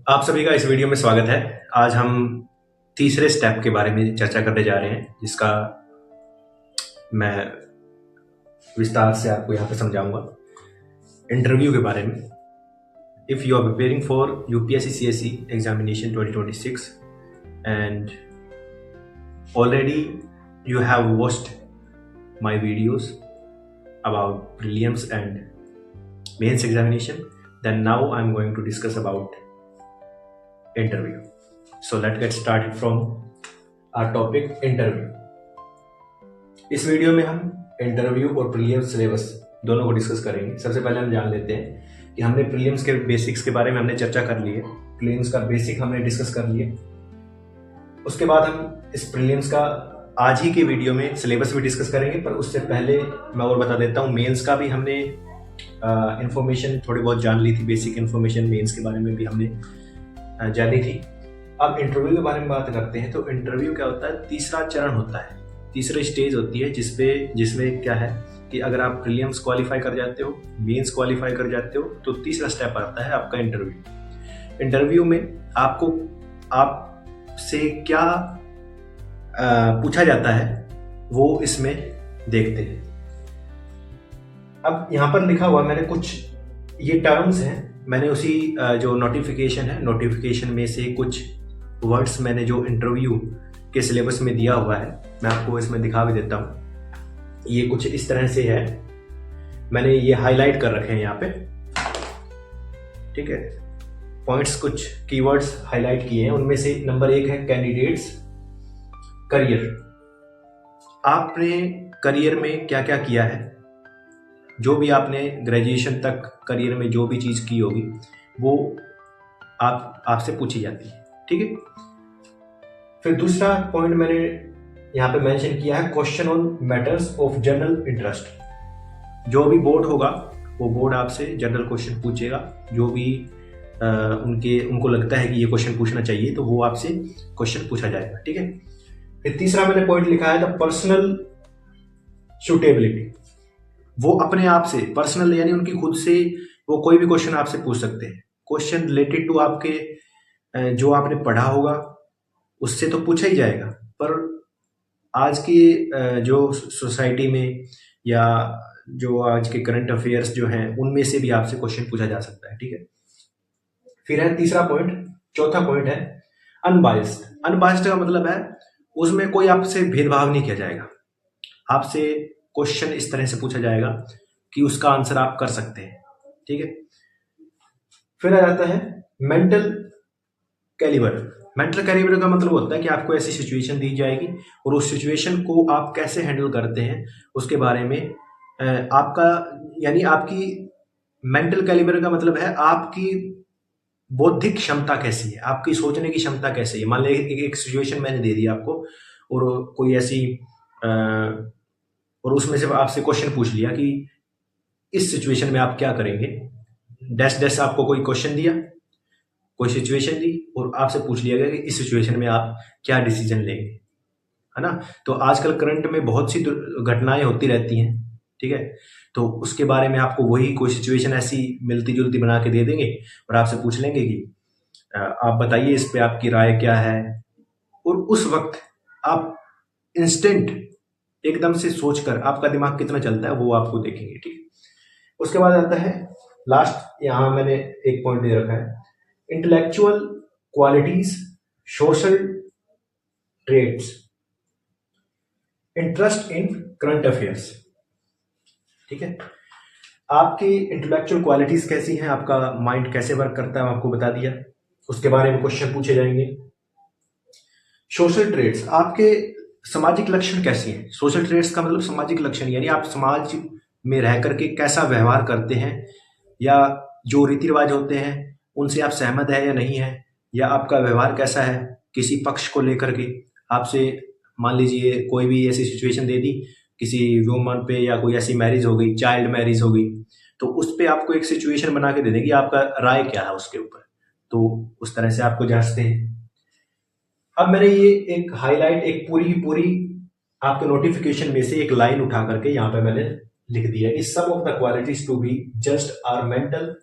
आप सभी का इस वीडियो में स्वागत है। आज हम तीसरे स्टेप के बारे में चर्चा करने जा रहे हैं, जिसका मैं विस्तार से आपको यहाँ पे समझाऊंगा। इंटरव्यू के बारे में। If you are preparing for UPSC CSE examination 2026 and already you have watched my videos about prelims and mains examination, then now I'm going to discuss about interview. So let's get started from our topic interview. इस video में हम interview और prelims syllabus दोनों को discuss करेंगे। सबसे पहले हम जान लेते हैं कि हमने प्रीलिम्स के बेसिक्स के बारे में हमने चर्चा कर ली है। प्रीलिम्स का बेसिक हमने डिस्कस कर लिया। उसके बाद हम इस प्रीलिम्स का आज ही के वीडियो में सिलेबस भी डिस्कस करेंगे, पर उससे पहले मैं और बता देता हूँ मेंस का भी हमने इंफॉर्मेशन थोड़ी बहुत जान ली थी। बेसिक इंफॉर्मेशन मेंस के बारे में भी हमने जानी थी। अब इंटरव्यू के बारे में बात करते हैं। तो इंटरव्यू क्या होता है? तीसरा चरण होता है, तीसरी स्टेज होती है जिसमें क्या है कि अगर आप प्रीलिम्स क्वालिफाई कर जाते हो, मेंस क्वालिफाई कर जाते हो, तो तीसरा स्टेप आता है आपका इंटरव्यू। इंटरव्यू में आपसे क्या पूछा जाता है वो इसमें देखते हैं। अब यहाँ पर लिखा हुआ मैंने कुछ ये टर्म्स हैं, मैंने उसी जो नोटिफिकेशन है, नोटिफिकेशन में से कुछ वर्ड्स मैंने जो इंटरव्यू के सिलेबस में दिया हुआ है, मैं आपको इसमें दिखा भी देता हूँ। ये कुछ इस तरह से है, मैंने ये हाईलाइट कर रखे हैं यहाँ पे, ठीक है। पॉइंट्स, कुछ कीवर्ड्स हाईलाइट किए हैं। उनमें से नंबर 1 है कैंडिडेट्स करियर। आपने करियर में क्या क्या किया है, जो भी आपने ग्रेजुएशन तक करियर में जो भी चीज़ की होगी वो आपसे पूछी जाती है, ठीक है। फिर दूसरा पॉइंट मैंने यहाँ पे मेंशन किया है, question on matters of general interest. जो भी बोर्ड होगा वो बोर्ड आपसे जनरल क्वेश्चन पूछेगा, जो भी उनको लगता है कि ये क्वेश्चन पूछना चाहिए तो वो आपसे क्वेश्चन पूछा जाएगा, ठीक है। फिर तीसरा मैंने पॉइंट लिखा है द पर्सनल सूटेबिलिटी। वो अपने आप से पर्सनल यानी उनकी खुद से वो कोई भी क्वेश्चन आपसे पूछ सकते हैं। क्वेश्चन रिलेटेड टू आपके जो आपने पढ़ा होगा उससे तो पूछा ही जाएगा, पर आज की जो सोसाइटी में या जो आज के करंट अफेयर्स जो हैं उनमें से भी आपसे क्वेश्चन पूछा जा सकता है, ठीक है। फिर है तीसरा पॉइंट, चौथा पॉइंट है अनबायस्ड। अनबायस्ड का मतलब है उसमें कोई आपसे भेदभाव नहीं किया जाएगा। आपसे क्वेश्चन इस तरह से पूछा जाएगा कि उसका आंसर आप कर सकते हैं, ठीक है। फिर आ जाता है मेंटल कैलिबर। मेंटल कैलिबर का मतलब होता है कि आपको ऐसी सिचुएशन दी जाएगी और उस सिचुएशन को आप कैसे हैंडल करते हैं उसके बारे में आपका यानी आपकी मेंटल कैलिबर का मतलब है आपकी बौद्धिक क्षमता कैसी है, आपकी सोचने की क्षमता कैसी है। मान लीजिए एक सिचुएशन मैंने दे दी आपको और कोई ऐसी और उसमें से आपसे क्वेश्चन पूछ लिया कि इस सिचुएशन में आप क्या करेंगे, डैश डैश आपको कोई क्वेश्चन दिया, कोई सिचुएशन दी और आपसे पूछ लिया गया कि इस सिचुएशन में आप क्या डिसीजन लेंगे, है ना। तो आजकल करंट में बहुत सी घटनाएं होती रहती हैं, ठीक है। तो उसके बारे में आपको वही कोई सिचुएशन ऐसी मिलती जुलती बना के दे देंगे और आपसे पूछ लेंगे कि आप बताइए इस पे आपकी राय क्या है, और उस वक्त आप इंस्टेंट एकदम से सोचकर आपका दिमाग कितना चलता है वो आपको देखेंगे, ठीक है। उसके बाद आता है लास्ट, यहाँ मैंने एक पॉइंट दे रखा है, intellectual qualities, social traits, interest in current affairs, ठीक है। आपकी इंटेलेक्चुअल क्वालिटीज कैसी हैं, आपका माइंड कैसे वर्क करता है आपको बता दिया, उसके बारे में क्वेश्चन पूछे जाएंगे। सोशल ट्रेट्स, आपके सामाजिक लक्षण कैसे हैं। सोशल ट्रेट्स का मतलब सामाजिक लक्षण यानी आप समाज में रह करके कैसा व्यवहार करते हैं, या जो रीति रिवाज होते हैं उनसे आप सहमत है या नहीं है, या आपका व्यवहार कैसा है किसी पक्ष को लेकर के। आपसे मान लीजिए कोई भी ऐसी सिचुएशन दे दी किसी वुमन पे, या कोई ऐसी मैरिज हो गई, चाइल्ड मैरिज हो गई, तो उस पर आपको एक सिचुएशन बना के दे देंगे आपका राय क्या है उसके ऊपर, तो उस तरह से आपको जांचते हैं। अब मैंने ये एक हाईलाइट, एक पूरी की पूरी आपके नोटिफिकेशन में से एक लाइन उठा करके यहाँ पे मैंने लिख दिया कि some of the qualities to be just are mental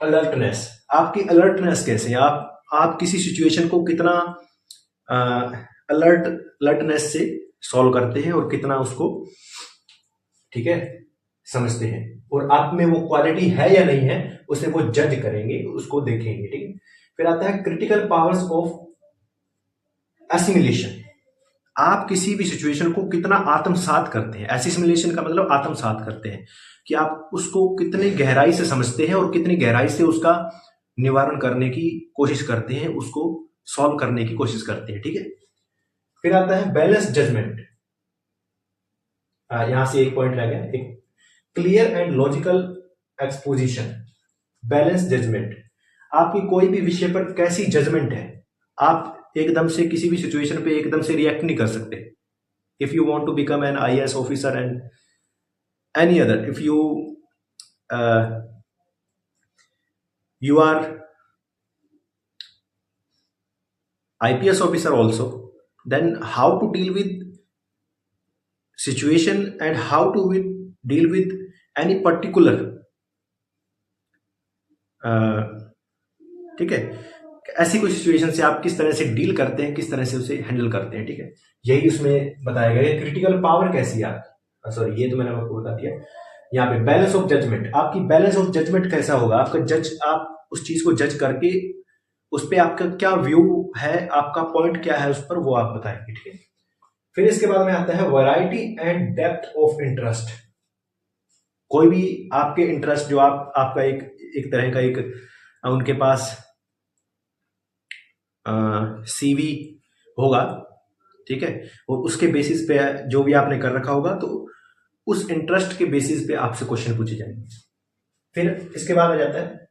alertness, आपकी अलर्टनेस कैसे है, आप किसी सिचुएशन को कितना अलर्टनेस से सॉल्व करते हैं और कितना उसको, ठीक है, समझते हैं, और आप में वो क्वालिटी है या नहीं है उसे वो जज करेंगे, उसको देखेंगे, ठीक है। फिर आता है क्रिटिकल पावर्स ऑफ एसिमिलेशन, आप किसी भी सिचुएशन को कितना आत्मसात करते हैं। एसिमिलेशन का मतलब आत्मसात करते हैं, कि आप उसको कितनी गहराई से समझते हैं और कितनी गहराई से उसका निवारण करने की कोशिश करते हैं, उसको सॉल्व करने की कोशिश करते हैं, ठीक है। फिर आता है बैलेंस जजमेंट, यहां से एक पॉइंट रह गया, एक clear and logical exposition. Balance judgement, आपकी कोई भी विषय पर कैसी जजमेंट है, आप एकदम से किसी भी सिचुएशन पे एकदम से रिएक्ट नहीं कर सकते। If you want to become an IAS officer and any other, if you are IPS officer also, then how to deal with situation and how to deal with any particular, ठीक है, ऐसी कोई situation से आप किस तरह से deal करते हैं, किस तरह से उसे हैंडल करते हैं, ठीक है, यही उसमें बताया गया है। क्रिटिकल पावर कैसी है आपकी, सॉरी ये तो मैंने आपको बता दिया। यहाँ पे बैलेंस ऑफ जजमेंट, आपकी बैलेंस ऑफ जजमेंट कैसा होगा, आपका जज, आप उस चीज को जज करके उस पर आपका क्या व्यू है, आपका पॉइंट क्या है उस पर, वो आप बताएंगे, ठीक है। फिर इसके बाद में आता है variety and depth of interest, कोई भी आपके इंटरेस्ट जो आपका एक तरह का एक उनके पास सीवी होगा, ठीक है, और उसके बेसिस पे जो भी आपने कर रखा होगा, तो उस इंटरेस्ट के बेसिस पे आपसे क्वेश्चन पूछे जाएंगे। फिर इसके बाद आ जाता है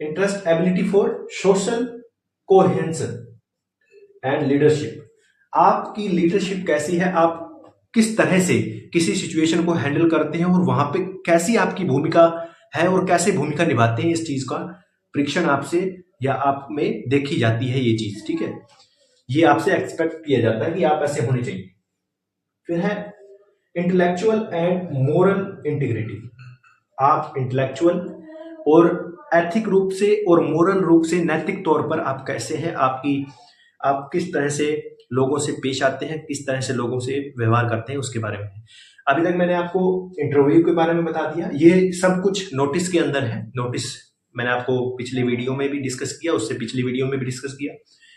interest ability for social cohesion and leadership, आपकी लीडरशिप कैसी है, आप किस तरह से किसी सिचुएशन को हैंडल करते हैं और वहां पे कैसी आपकी भूमिका है और कैसे भूमिका निभाते हैं, इस चीज का परीक्षण आपसे या आप में देखी जाती है ये चीज, ठीक है, ये आपसे एक्सपेक्ट किया जाता है कि आप ऐसे होने चाहिए। फिर है इंटेलेक्चुअल एंड मोरल इंटीग्रिटी, आप इंटेलेक्चुअल और एथिक रूप से और मोरल रूप से, नैतिक तौर पर आप कैसे हैं, आप किस तरह से लोगों से पेश आते हैं, किस तरह से लोगों से व्यवहार करते हैं, उसके बारे में। अभी तक मैंने आपको इंटरव्यू के बारे में बता दिया, ये सब कुछ नोटिस के अंदर है। नोटिस मैंने आपको पिछली वीडियो में भी डिस्कस किया, उससे पिछली वीडियो में भी डिस्कस किया,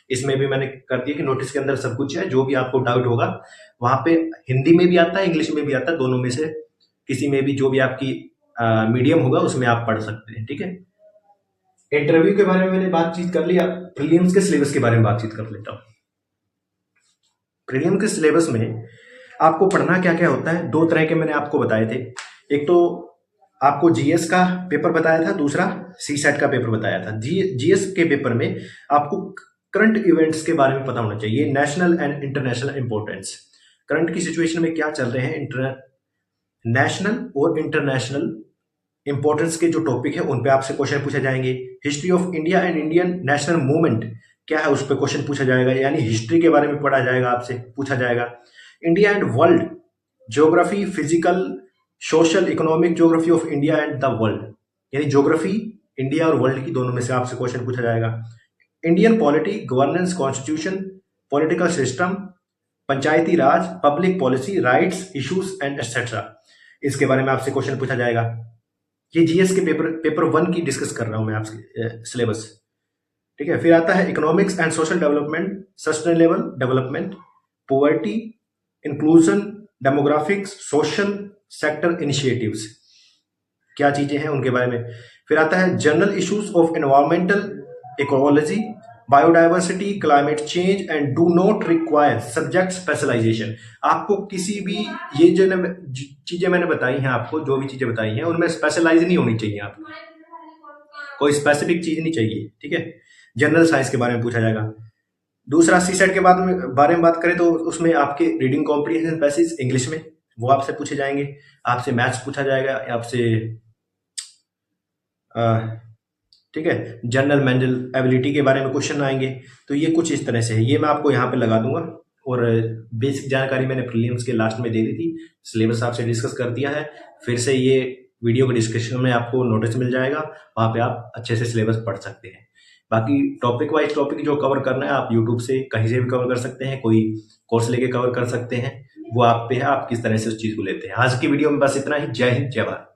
इसमें भी मैंने कर दिया कि नोटिस के अंदर सब कुछ है, जो भी आपको डाउट होगा वहां पे हिंदी में भी आता है, इंग्लिश में भी आता है, दोनों में से किसी में भी जो भी आपकी मीडियम होगा उसमें आप पढ़ सकते हैं, ठीक है। इंटरव्यू के बारे में मैंने बातचीत कर लिया, प्रीलिम्स के सिलेबस के बारे में बातचीत कर लेता हूँ। प्रीलियम के सिलेबस में आपको पढ़ना क्या क्या होता है, दो तरह के मैंने आपको बताए थे। एक तो आपको जीएस का पेपर बताया था, दूसरा सीसेट का पेपर बताया था। जीएस के पेपर में आपको करंट इवेंट्स के बारे में पता होना चाहिए, national and international importance, current की सिचुएशन में क्या चल रहे हैं, नेशनल और इंटरनेशनल इंपॉर्टेंस के जो टॉपिक है उन पे आपसे क्वेश्चन पूछे जाएंगे। History of India and Indian national movement क्या है, उस पर क्वेश्चन पूछा जाएगा, यानी हिस्ट्री के बारे में पढ़ा जाएगा, आपसे पूछा जाएगा। India and world, geography, physical, social, economic, geography of India and the world, यानी ज्योग्राफी इंडिया और वर्ल्ड की दोनों में से आपसे क्वेश्चन पूछा जाएगा। Indian polity, governance, constitution, political system, Panchayati Raj, public policy, rights, issues and etcetera, इसके बारे में आपसे क्वेश्चन पूछा जाएगा। ये जीएस के पेपर 1 की डिस्कस कर रहा हूं मैं आपसे सिलेबस, ठीक है। फिर आता है economics and social development, sustainable development, poverty, inclusion, demographics, social sector initiatives, क्या चीजें हैं उनके बारे में। फिर आता है general issues of environmental ecology, biodiversity, climate change and do not require subject specialisation, आपको किसी भी ये जो चीजें मैंने बताई हैं, आपको जो भी चीजें बताई हैं उनमें स्पेशलाइज नहीं होनी चाहिए, आपको कोई स्पेसिफिक चीज नहीं चाहिए, ठीक है। जनरल साइंस के बारे में पूछा जाएगा। दूसरा सीसेट के बारे में बात करें तो उसमें आपके रीडिंग कॉम्प्रिहेंशन पैसेज इंग्लिश में वो आपसे पूछे जाएंगे, आपसे मैथ्स पूछा जाएगा, आपसे ठीक है, जनरल मेंटल एबिलिटी के बारे में क्वेश्चन आएंगे। तो ये कुछ इस तरह से है, ये मैं आपको यहाँ पे लगा दूंगा। और बेसिक जानकारी मैंने प्रीलिम्स के लास्ट में दे दी थी, सिलेबस आपसे डिस्कस कर दिया है। फिर से ये वीडियो के डिस्क्रिप्शन में आपको नोटिस मिल जाएगा, वहाँ पे आप अच्छे से सिलेबस पढ़ सकते हैं। बाकी टॉपिक वाइज टॉपिक जो कवर करना है आप यूट्यूब से कहीं से भी कवर कर सकते हैं, कोई कोर्स लेके कवर कर सकते हैं, वो आप पे है आप किस तरह से उस चीज़ को लेते हैं। आज की वीडियो में बस इतना ही। जय हिंद, जय भारत।